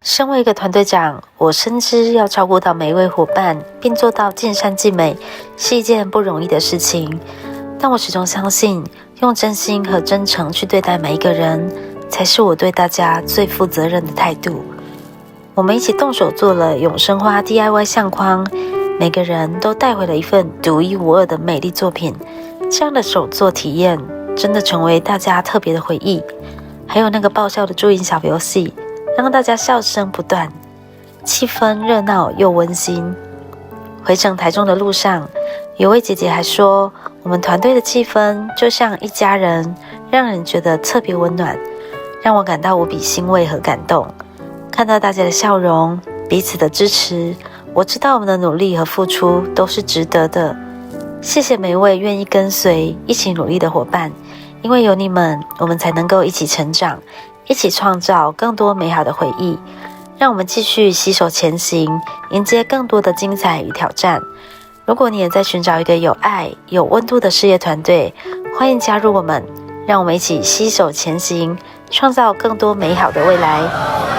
身为一个团队长，我深知要照顾到每一位伙伴，并做到尽善尽美，是一件不容易的事情。但我始终相信，用真心和真诚去对待每一个人，才是我对大家最负责任的态度。我们一起动手做了永生花 DIY 相框，每个人都带回了一份独一无二的美丽作品。这样的手作体验，真的成为大家特别的回忆。还有那个爆笑的注音小游戏，让大家笑声不断，气氛热闹又温馨。回程台中的路上，有位姐姐还说，我们团队的气氛就像一家人，让人觉得特别温暖，让我感到无比欣慰和感动。看到大家的笑容，彼此的支持，我知道我们的努力和付出都是值得的。谢谢每一位愿意跟随、一起努力的伙伴，因为有你们，我们才能够一起成长，一起创造更多美好的回忆。让我们继续携手前行，迎接更多的精彩与挑战。如果你也在寻找一个有爱、有温度的事业团队，欢迎加入我们，让我们一起携手前行，创造更多美好的未来。